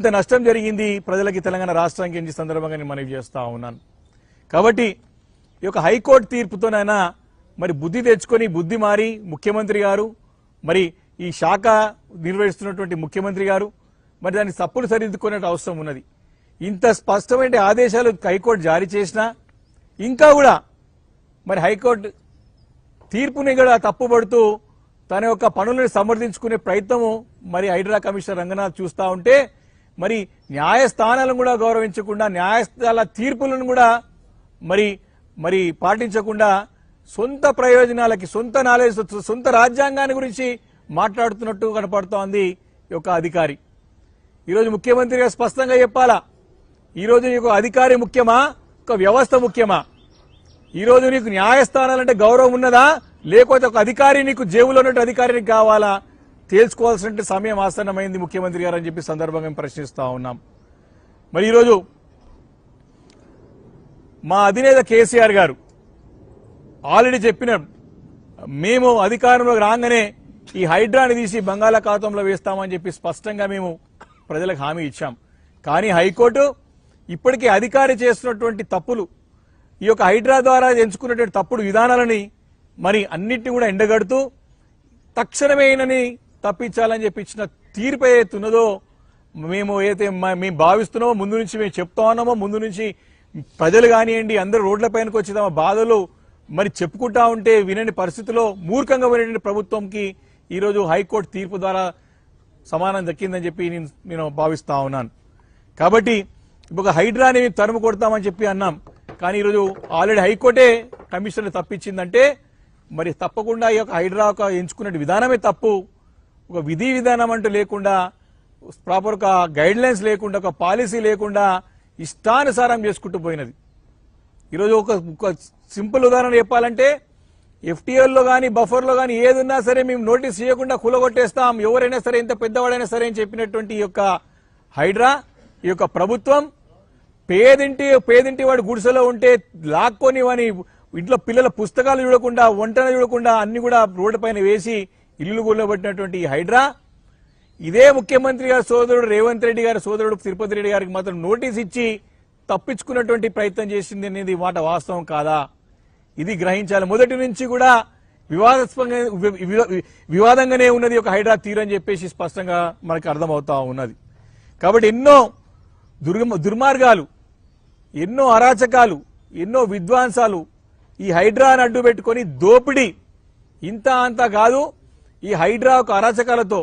ఇంత నష్టం జరిగింది ప్రజలకి తెలంగాణ రాష్ట్రానికి సందర్భంగా నేను మనవి చేస్తా ఉన్నాను. కాబట్టి ఈ యొక్క హైకోర్టు తీర్పుతోనైనా మరి బుద్ధి తెచ్చుకొని బుద్ధి మారి ముఖ్యమంత్రి గారు మరి ఈ శాఖ నిర్వహిస్తున్నటువంటి ముఖ్యమంత్రి గారు మరి దాన్ని తప్పులు సరిదిద్దుకునే అవసరం ఉన్నది. ఇంత స్పష్టమైన ఆదేశాలు హైకోర్టు జారీ చేసినా ఇంకా కూడా మరి హైకోర్టు తీర్పుని కూడా తప్పుపడుతూ తన యొక్క పనులను సమర్థించుకునే ప్రయత్నము మరి హైడ్రా కమిషనర్ రంగనాథ్ చూస్తా ఉంటే మరి న్యాయస్థానాలను కూడా గౌరవించకుండా న్యాయస్థానాల తీర్పులను కూడా మరి పాటించకుండా సొంత ప్రయోజనాలకి సొంత నాలెడ్జ్ సొంత రాజ్యాంగాన్ని గురించి మాట్లాడుతున్నట్టు కనపడుతోంది ఈ యొక్క అధికారి. ఈరోజు ముఖ్యమంత్రిగా స్పష్టంగా చెప్పాలా, ఈరోజు నీకు అధికారి ముఖ్యమా ఒక వ్యవస్థ ముఖ్యమా? ఈరోజు నీకు న్యాయస్థానాలంటే గౌరవం ఉన్నదా లేకపోతే ఒక అధికారి నీకు జేబులో ఉన్నట్టు అధికారికి కావాలా తేల్చుకోవాల్సిన సమయం ఆసన్నమైంది ముఖ్యమంత్రి గారు అని చెప్పి సందర్భంగా ప్రశ్నిస్తా ఉన్నాం. మరి ఈరోజు మా అధినేత కేసీఆర్ గారు ఆల్రెడీ చెప్పినారు, మేము అధికారంలోకి రాగానే ఈ హైడ్రాని తీసి బంగాళాఖాతంలో వేస్తామని చెప్పి స్పష్టంగా మేము ప్రజలకు హామీ ఇచ్చాం. కానీ హైకోర్టు ఇప్పటికీ అధికారి చేస్తున్నటువంటి తప్పులు ఈ యొక్క హైడ్రా ద్వారా ఎంచుకున్నటువంటి తప్పుడు విధానాలని మరి అన్నిటిని కూడా ఎండగడుతూ తక్షణమేనని తప్పించాలని చెప్పి ఇచ్చిన తీర్పు ఏదైతే ఉన్నదో మేము మేము భావిస్తున్నామో ముందు నుంచి మేము చెప్తా ఉన్నామో ముందు నుంచి ప్రజలు కానివ్వండి అందరూ రోడ్లపైనకి వచ్చి తమ బాధలు మరి చెప్పుకుంటా ఉంటే వినని పరిస్థితిలో మూర్ఖంగా వినే ప్రభుత్వంకి ఈరోజు హైకోర్టు తీర్పు ద్వారా సమానం దక్కిందని చెప్పి నేను భావిస్తా ఉన్నాను. కాబట్టి ఒక హైడ్రాని తరుము కొడతామని చెప్పి అన్నాం, కానీ ఈరోజు ఆల్రెడీ హైకోర్టే కమిషనర్ తప్పించిందంటే మరి తప్పకుండా ఈ యొక్క హైడ్రా ఎంచుకునే విధానమే తప్పు. ఒక విధి విధానం అంటూ లేకుండా ప్రాపర్ ఒక గైడ్ లైన్స్ లేకుండా ఒక పాలసీ లేకుండా ఇష్టానుసారం చేసుకుంటూ పోయినది. ఈరోజు ఒక సింపుల్ ఉదాహరణ చెప్పాలంటే ఎఫ్టీఎల్లో కానీ బఫర్లో కానీ ఏదున్నా సరే మేము నోటీస్ చేయకుండా కూలగొట్టేస్తాం, ఎవరైనా సరే ఎంత పెద్దవాడైనా సరే అని చెప్పినటువంటి ఈ యొక్క హైడ్రా ఈ యొక్క ప్రభుత్వం పేదింటి వాడు గుడిసెలో ఉంటే లాక్కొని వాని ఇంట్లో పిల్లల పుస్తకాలు చూడకుండా వంటను చూడకుండా అన్ని కూడా రోడ్డు పైన వేసి ఇల్లు కూలబట్టినటువంటి ఈ హైడ్రా ఇదే ముఖ్యమంత్రి గారి సోదరుడు రేవంత్ రెడ్డి గారి సోదరుడు తిరుపతి రెడ్డి గారికి మాత్రం నోటీస్ ఇచ్చి తప్పించుకున్నటువంటి ప్రయత్నం చేసింది అనేది మాట వాస్తవం కాదా? ఇది గ్రహించాలి. మొదటి నుంచి కూడా వివాదంగానే ఉన్నది ఒక హైడ్రా తీరని చెప్పేసి స్పష్టంగా మనకు అర్థమవుతా ఉన్నది. కాబట్టి ఎన్నో దుర్మార్గాలు, ఎన్నో అరాచకాలు, ఎన్నో విధ్వంసాలు ఈ హైడ్రాను అడ్డు పెట్టుకుని దోపిడీ ఇంత అంతా కాదు. ఈ హైడ్రా యొక్క అరాచకాలతో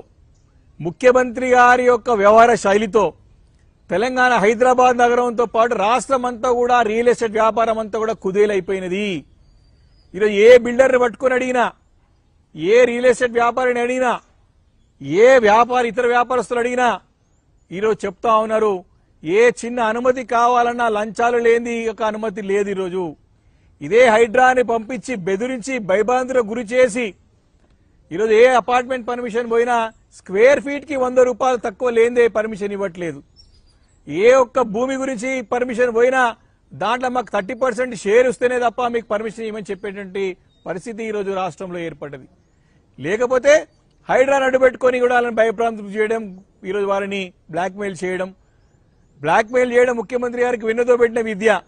ముఖ్యమంత్రి గారి యొక్క వ్యవహార శైలితో తెలంగాణ హైదరాబాద్ నగరంతో పాటు రాష్ట్రం అంతా కూడా రియల్ ఎస్టేట్ వ్యాపారం అంతా కూడా కుదేలైపోయినది. ఈరోజు ఏ బిల్డర్ని పట్టుకుని అడిగినా, ఏ రియల్ ఎస్టేట్ వ్యాపారిని అడిగినా, ఏ ఇతర వ్యాపారస్తులు అడిగినా ఈరోజు చెప్తా ఉన్నారు, ఏ చిన్న అనుమతి కావాలన్నా లంచాలు లేని యొక్క అనుమతి లేదు. ఈరోజు ఇదే హైడ్రాని పంపించి బెదిరించి భయభ్రాంతులకు గురి చేసి ఈరోజు ఏ అపార్ట్మెంట్ పర్మిషన్ పోయినా స్క్వేర్ ఫీట్ కి 100 రూపాయలు తక్కువ లేదే పర్మిషన్ ఇవ్వట్లేదు. ఏ ఒక్క భూమి గురించి పర్మిషన్ పోయినా దాంట్లో మాకు 30% షేర్ ఇస్తేనే తప్ప మీకు పర్మిషన్ ఇవ్వమని చెప్పేటువంటి పరిస్థితి ఈరోజు రాష్ట్రంలో ఏర్పడ్డది. లేకపోతే హైడ్రాని అడ్డు పెట్టుకుని కూడా వాళ్ళని భయభ్రాంతులు చేయడం, ఈరోజు వారిని బ్లాక్మెయిల్ చేయడం ముఖ్యమంత్రి గారికి వెన్నుతో పెట్టిన విద్య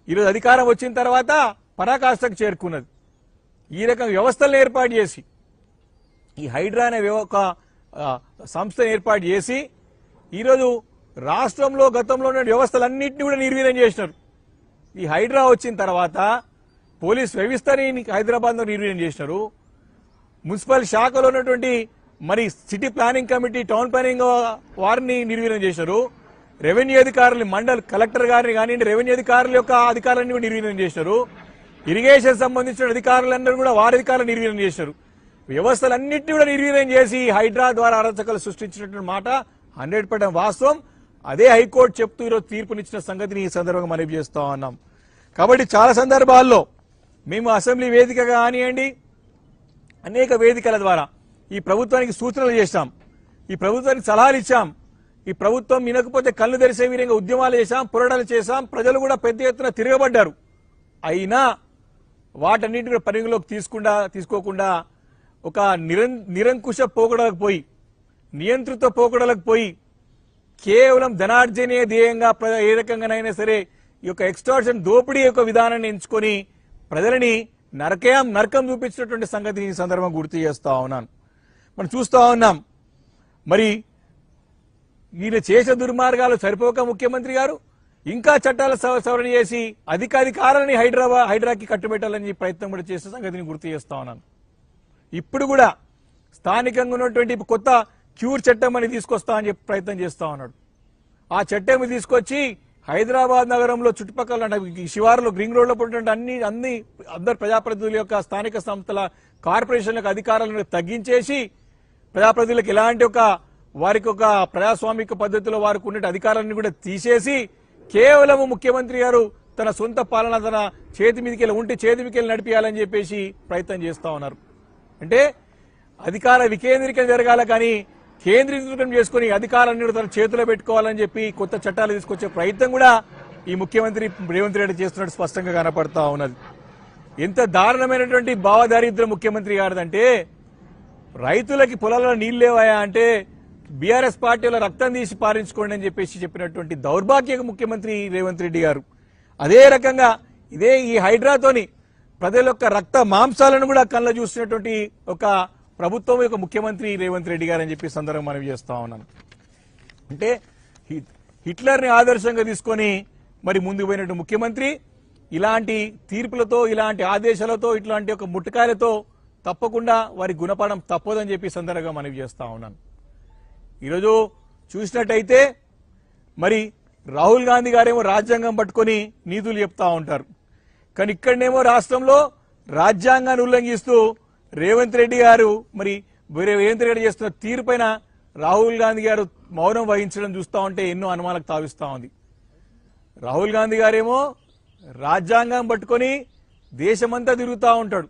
ఈరోజు అధికారం వచ్చిన తర్వాత పరాకాష్ఠకు చేరుకున్నది. ఈ రకం వ్యవస్థలను ఏర్పాటు చేసి ఈ హైడ్రా అనే ఒక సంస్థను ఏర్పాటు చేసి ఈరోజు రాష్ట్రంలో గతంలో ఉన్న వ్యవస్థలన్నింటినీ కూడా నిర్వీర్యం చేసినారు. ఈ హైడ్రా వచ్చిన తర్వాత పోలీస్ వ్యవస్థని హైదరాబాద్లో నిర్వీర్యం చేసినారు. మున్సిపల్ శాఖలో ఉన్నటువంటి మరి city planning committee, town planning వారిని నిర్వీర్యం చేశారు. రెవెన్యూ అధికారులు కలెక్టర్ గారిని కానివ్వండి, రెవెన్యూ అధికారుల యొక్క అధికారులను కూడా నిర్వీర్యం చేశారు. ఇరిగేషన్ సంబంధించిన అధికారులందరూ కూడా వారి అధికారులు నిర్వీర్యం చేశారు. వ్యవస్థలన్నింటినీ కూడా నిర్వీర్యం చేసి హైడ్రా ద్వారా అరాచకాలు సృష్టించినటువంటి మాట 100% వాస్తవం. అదే హైకోర్టు చెప్తూ ఈరోజు తీర్పునిచ్చిన సంగతిని ఈ సందర్భంగా మనవి చేస్తా ఉన్నాం. కాబట్టి చాలా సందర్భాల్లో మేము అసెంబ్లీ వేదిక కానివ్వండి, అనేక వేదికల ద్వారా ఈ ప్రభుత్వానికి సూచనలు చేశాం, ఈ ప్రభుత్వానికి సలహాలు ఇచ్చాం. ఈ ప్రభుత్వం వినకపోతే కళ్ళు తెరిసే విధంగా ఉద్యమాలు చేశాం, పోరాటాలు చేశాం. ప్రజలు కూడా పెద్ద ఎత్తున తిరగబడ్డారు. అయినా వాటన్నింటి కూడా పరిగణలోకి తీసుకోకుండా ఒక నిరంకుశ పోకడలకు పోయి, నియంత్రిత పోకడలకు పోయి కేవలం ధనార్జనే ధ్యేయంగా ఏ రకంగానైనా సరే ఈ యొక్క ఎక్స్టార్షన్ దోపిడీ యొక్క విధానాన్ని ఎంచుకొని ప్రజలని నరకం చూపించినటువంటి సంగతిని ఈ సందర్భంగా గుర్తు చేస్తా ఉన్నాను. మనం చూస్తా ఉన్నాం. మరి ఈయన చేసే దుర్మార్గాలు సరిపోక ముఖ్యమంత్రి గారు ఇంకా చట్టాల సవరణ చేసి అధికారాలని హైడ్రాకి కట్టుబెట్టాలని ప్రయత్నం కూడా చేసే సంగతిని గుర్తు చేస్తా ఉన్నాను. ఇప్పుడు కూడా స్థానికంగా ఉన్నటువంటి కొత్త క్యూర్ చట్టం అని తీసుకొస్తా అని చెప్పి ప్రయత్నం చేస్తా ఉన్నాడు. ఆ చట్టం తీసుకొచ్చి హైదరాబాద్ నగరంలో చుట్టుపక్కల శివారులో రింగ్ రోడ్లో పడినటువంటి అందరు ప్రజాప్రతినిధుల యొక్క స్థానిక సంస్థల కార్పొరేషన్లకు అధికారాలను తగ్గించేసి ప్రజాప్రతినిధులకు ఎలాంటి వారికి ఒక ప్రజాస్వామిక పద్ధతిలో వారికి ఉన్న అధికారాలను కూడా తీసేసి కేవలం ముఖ్యమంత్రి గారు తన సొంత పాలన తన చేతి మీదకి నడిపించాలని చెప్పేసి ప్రయత్నం చేస్తా ఉన్నారు. అంటే అధికార వికేంద్రీకరణ జరగాల కానీ కేంద్రీకృతం చేసుకుని అధికారాన్ని తన చేతిలో పెట్టుకోవాలని చెప్పి కొత్త చట్టాలు తీసుకొచ్చే ప్రయత్నం కూడా ఈ ముఖ్యమంత్రి రేవంత్ రెడ్డి చేస్తున్నట్టు స్పష్టంగా కనపడతా ఉన్నది. ఎంత దారుణమైనటువంటి భావదారిద్ర్యం ముఖ్యమంత్రి గారిదంటే రైతులకి పొలాల్లో నీళ్లు లేవాయా అంటే బీఆర్ఎస్ పార్టీలో రక్తం తీసి పారించుకోండి అని చెప్పినటువంటి దౌర్భాగ్య ముఖ్యమంత్రి రేవంత్ రెడ్డి గారు. అదే రకంగా ఈ హైడ్రాతోని ప్రజల యొక్క రక్త మాంసాలను కూడా కళ్ళ చూసినటువంటి ఒక ప్రభుత్వం యొక్క ముఖ్యమంత్రి రేవంత్ రెడ్డి గారు అని చెప్పి సందర్భం మనవి చేస్తా ఉన్నాను. అంటే హిట్లర్ని ఆదర్శంగా తీసుకొని మరి ముందుకు పోయినట్టు ముఖ్యమంత్రి ఇలాంటి తీర్పులతో ఇలాంటి ఆదేశాలతో ఇట్లాంటి ఒక ముట్టకాయలతో తప్పకుండా వారి గుణపాఠం తప్పదని చెప్పి సందర్భంగా మనవి చేస్తా ఉన్నాను. ఈరోజు చూసినట్టయితే మరి రాహుల్ గాంధీ గారేమో రాజ్యాంగం పట్టుకొని నీతులు చెప్తా ఉంటారు. కానీ ఇక్కడనేమో రాష్ట్రంలో రాజ్యాంగాన్ని ఉల్లంఘిస్తూ రేవంత్ రెడ్డి గారు రేవంత్ రెడ్డి చేస్తున్న తీరు పైన రాహుల్ గాంధీ గారు మౌనం వహించడం చూస్తా ఉంటే ఎన్నో అనుమానాలకు తావిస్తా ఉంది. రాహుల్ గాంధీ గారేమో రాజ్యాంగం పట్టుకొని దేశమంతా తిరుగుతూ ఉంటాడు.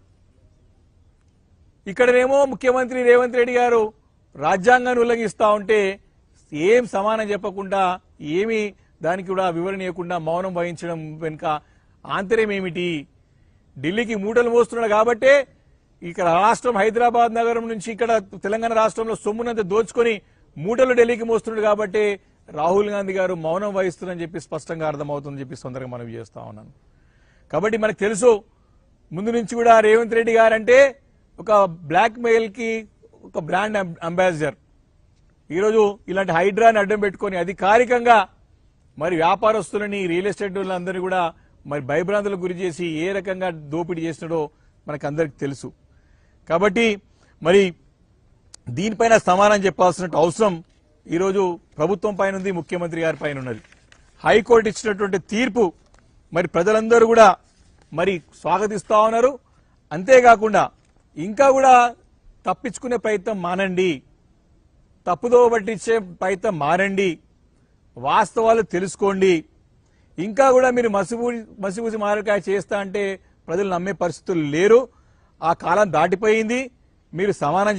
ఇక్కడనేమో ముఖ్యమంత్రి రేవంత్ రెడ్డి గారు రాజ్యాంగాన్ని ఉల్లంఘిస్తా ఉంటే ఏం సమానం చెప్పకుండా ఏమి దానికి కూడా వివరణ ఇవ్వకుండా మౌనం వహించడం వెనుక ఆంతర్యం ఏమిటి? ఢిల్లీకి మూటలు మోస్తున్నాడు కాబట్టే ఇక్కడ రాష్ట్రం హైదరాబాద్ నగరం నుంచి ఇక్కడ తెలంగాణ రాష్ట్రంలో సొమ్మునంతా దోచుకొని మూటలు ఢిల్లీకి మోస్తున్నాడు కాబట్టి రాహుల్ గాంధీ గారు మౌనం వహిస్తున్నారని చెప్పి స్పష్టంగా అర్థమవుతుందని చెప్పి తొందరగా మనవి చేస్తా ఉన్నాను. కాబట్టి మనకు తెలుసు ముందు నుంచి కూడా రేవంత్ రెడ్డి గారు అంటే ఒక బ్లాక్ మెయిల్ కి ఒక బ్రాండ్ అంబాసిడర్. ఈరోజు ఇలాంటి హైడ్రాని అడ్డం పెట్టుకొని అధికారికంగా మరి వ్యాపారస్తులని రియల్ ఎస్టేట్ వాళ్ళందరినీ కూడా మరి భయభ్రాంతులకు గురి చేసి ఏ రకంగా దోపిడీ చేస్తున్నాడో మనకు అందరికి తెలుసు. కాబట్టి మరి దీనిపైన సమానం చెప్పాల్సిన అవసరం ఈరోజు ప్రభుత్వం పైన ఉంది, ముఖ్యమంత్రి గారి పైన ఉన్నది. హైకోర్టు ఇచ్చినటువంటి తీర్పు మరి ప్రజలందరూ కూడా మరి స్వాగతిస్తా ఉన్నారు. అంతేకాకుండా ఇంకా కూడా తప్పించుకునే ప్రయత్నం మానండి, తప్పుదో పట్టించే ప్రయత్నం మానండి, వాస్తవాలు తెలుసుకోండి. ఇంకా కూడా మీరు మసిపూసి మారకాయ చేస్తా అంటే ప్రజలు నమ్మే పరిస్థితులు లేరు. ఆ కాలం దాటిపోయింది. మీరు సమానం